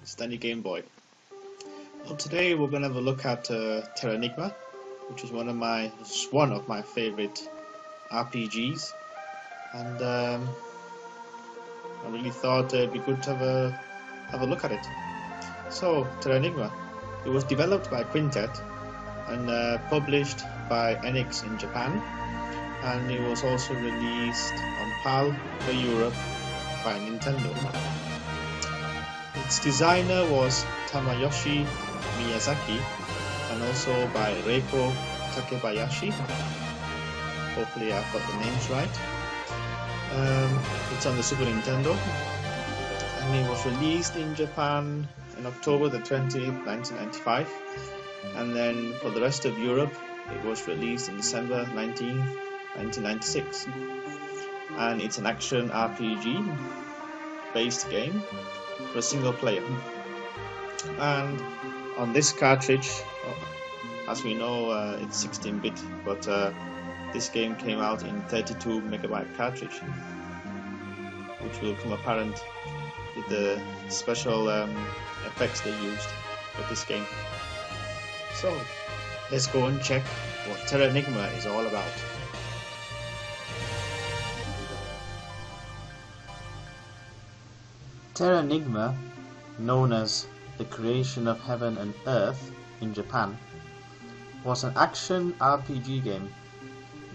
It's Danny Game Boy. Well, today we're going to have a look at Terranigma, which is one of my favorite RPGs, and I really thought it'd be good to have a look at it. So, Terranigma, it was developed by Quintet and published by Enix in Japan, and it was also released on PAL for Europe by Nintendo. Its designer was Tomoyoshi Miyazaki, and also by Reiko Takebayashi. Hopefully I've got the names right. It's on the Super Nintendo, and it was released in Japan on October the 20th, 1995, and then for the rest of Europe it was released in December 19th, 1996. And it's an action RPG based game for a single player. And on this cartridge, as we know, it's 16-bit, but this game came out in 32 megabyte cartridge, which will come apparent with the special effects they used for this game. So let's go and check what Terranigma is all about. Terranigma, known as The Creation of Heaven and Earth in Japan, was an action RPG game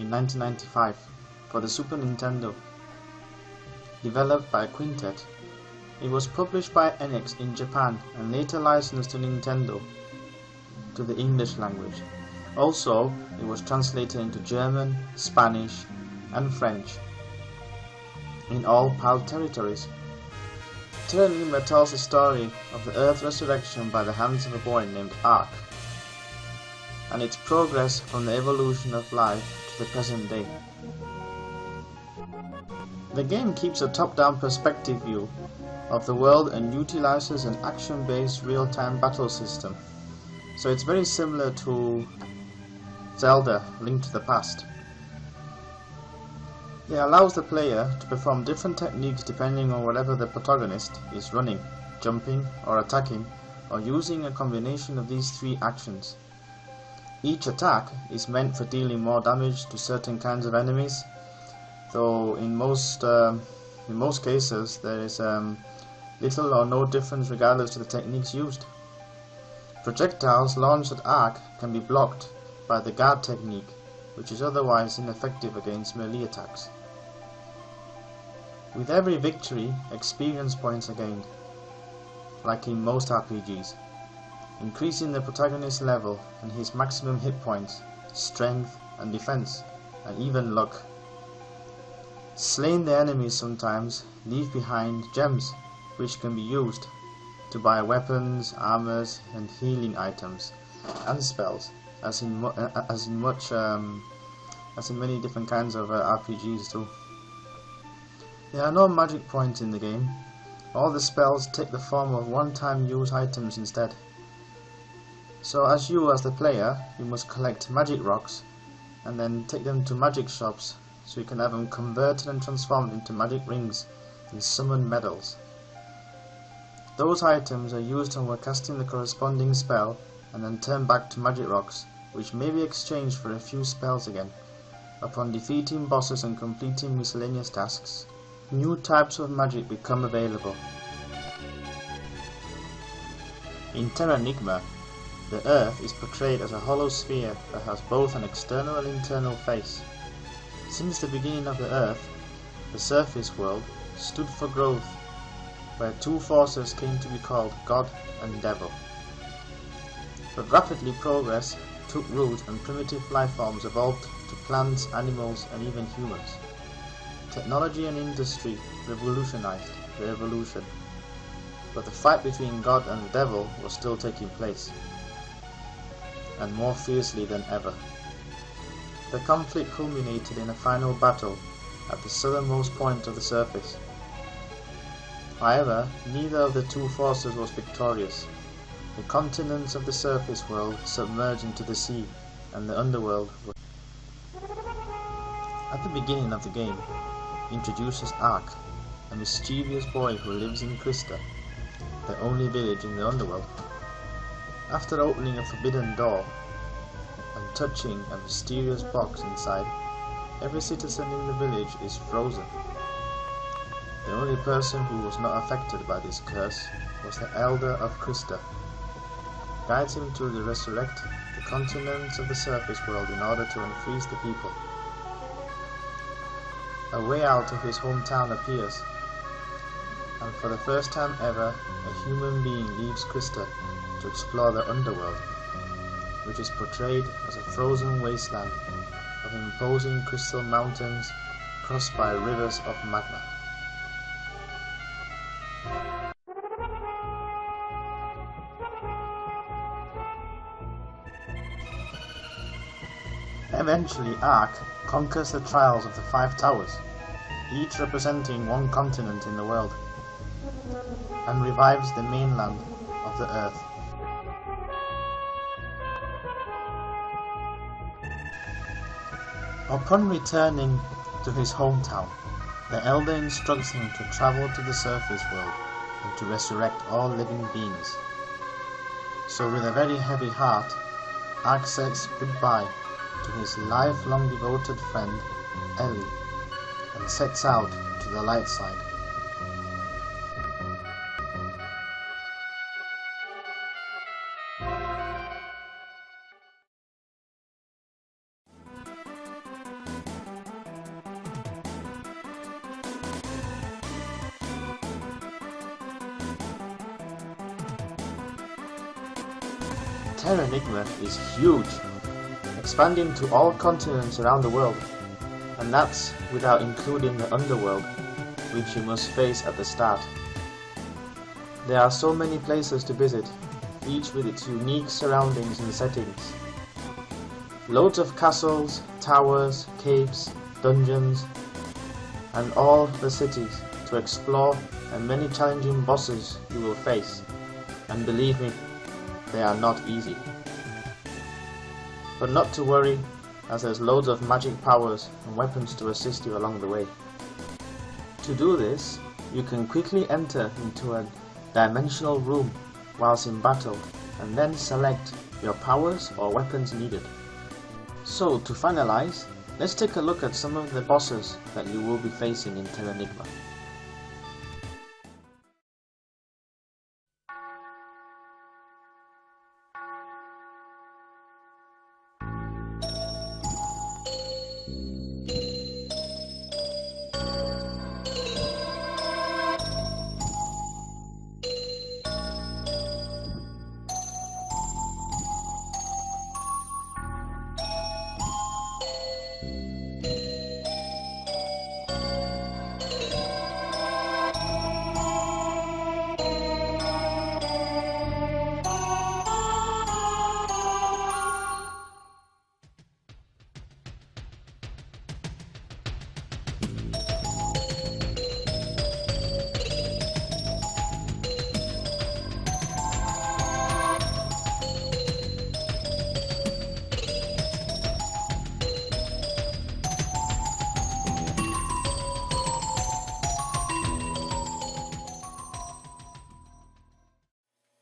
in 1995 for the Super Nintendo. Developed by Quintet, it was published by Enix in Japan and later licensed to Nintendo to the English language. Also, it was translated into German, Spanish, and French in all PAL territories. Terranigma tells the story of the Earth's resurrection by the hands of a boy named Ark, and its progress from the evolution of life the present day. The game keeps a top-down perspective view of the world and utilizes an action-based real-time battle system, so it's very similar to Zelda: Link to the Past. It allows the player to perform different techniques depending on whatever the protagonist is running, jumping or attacking, or using a combination of these three actions. Each attack is meant for dealing more damage to certain kinds of enemies, though in most cases there is little or no difference regardless to the techniques used. Projectiles launched at arc can be blocked by the guard technique, which is otherwise ineffective against melee attacks. With every victory, experience points are gained, like in most RPGs, increasing the protagonist's level and his maximum hit points, strength and defense, and even luck. Slaying the enemies sometimes leave behind gems, which can be used to buy weapons, armors, and healing items, and spells, as in many different kinds of RPGs too. There are no magic points in the game. All the spells take the form of one-time use items instead. So as the player, you must collect magic rocks and then take them to magic shops so you can have them converted and transformed into magic rings and summon medals. Those items are used when we're casting the corresponding spell and then turned back to magic rocks, which may be exchanged for a few spells again. Upon defeating bosses and completing miscellaneous tasks, new types of magic become available. In Terranigma, the Earth is portrayed as a hollow sphere that has both an external and internal face. Since the beginning of the Earth, the surface world stood for growth, where two forces came to be called God and Devil. But rapidly progress took root and primitive life forms evolved to plants, animals, and even humans. Technology and industry revolutionized the evolution, but the fight between God and the Devil was still taking place, and more fiercely than ever. The conflict culminated in a final battle at the southernmost point of the surface. However, neither of the two forces was victorious. The continents of the surface world submerged into the sea, and the underworld was... At the beginning of the game, introduces Ark, a mischievous boy who lives in Krista, the only village in the underworld. After opening a forbidden door and touching a mysterious box inside, every citizen in the village is frozen. The only person who was not affected by this curse was the Elder of Krista. Guides him to resurrect the continents of the surface world in order to unfreeze the people. A way out of his hometown appears, and for the first time ever, a human being leaves Krista to explore the underworld, which is portrayed as a frozen wasteland of imposing crystal mountains crossed by rivers of magma. Eventually, Ark conquers the trials of the Five Towers, each representing one continent in the world, and revives the mainland of the Earth. Upon returning to his hometown, the Elder instructs him to travel to the surface world and to resurrect all living beings. So with a very heavy heart, Ark says goodbye to his lifelong devoted friend, Ellie, and sets out to the light side. Terranigma is huge, expanding to all continents around the world, and that's without including the underworld, which you must face at the start. There are so many places to visit, each with its unique surroundings and settings. Loads of castles, towers, caves, dungeons, and all the cities to explore, and many challenging bosses you will face, and believe me, they are not easy. But not to worry, as there's loads of magic powers and weapons to assist you along the way. To do this, you can quickly enter into a dimensional room whilst in battle, and then select your powers or weapons needed. So to finalize, let's take a look at some of the bosses that you will be facing in Terranigma.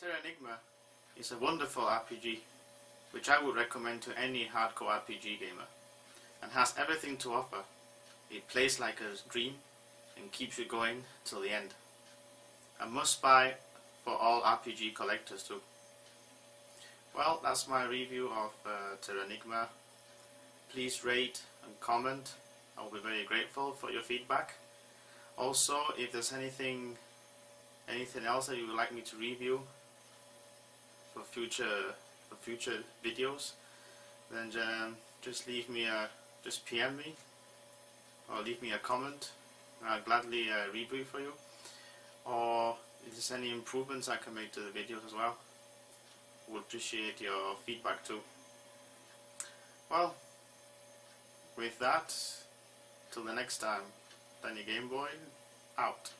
Terranigma is a wonderful RPG which I would recommend to any hardcore RPG gamer, and has everything to offer. It plays like a dream and keeps you going till the end. A must buy for all RPG collectors too. Well, that's my review of Terranigma. Please rate and comment. I will be very grateful for your feedback. Also, if there's anything else that you would like me to review for future videos, then just PM me or leave me a comment, and I'll gladly review for you. Or if there's any improvements I can make to the videos as well, would appreciate your feedback too. Well, with that, till the next time, Tiny Game Boy out.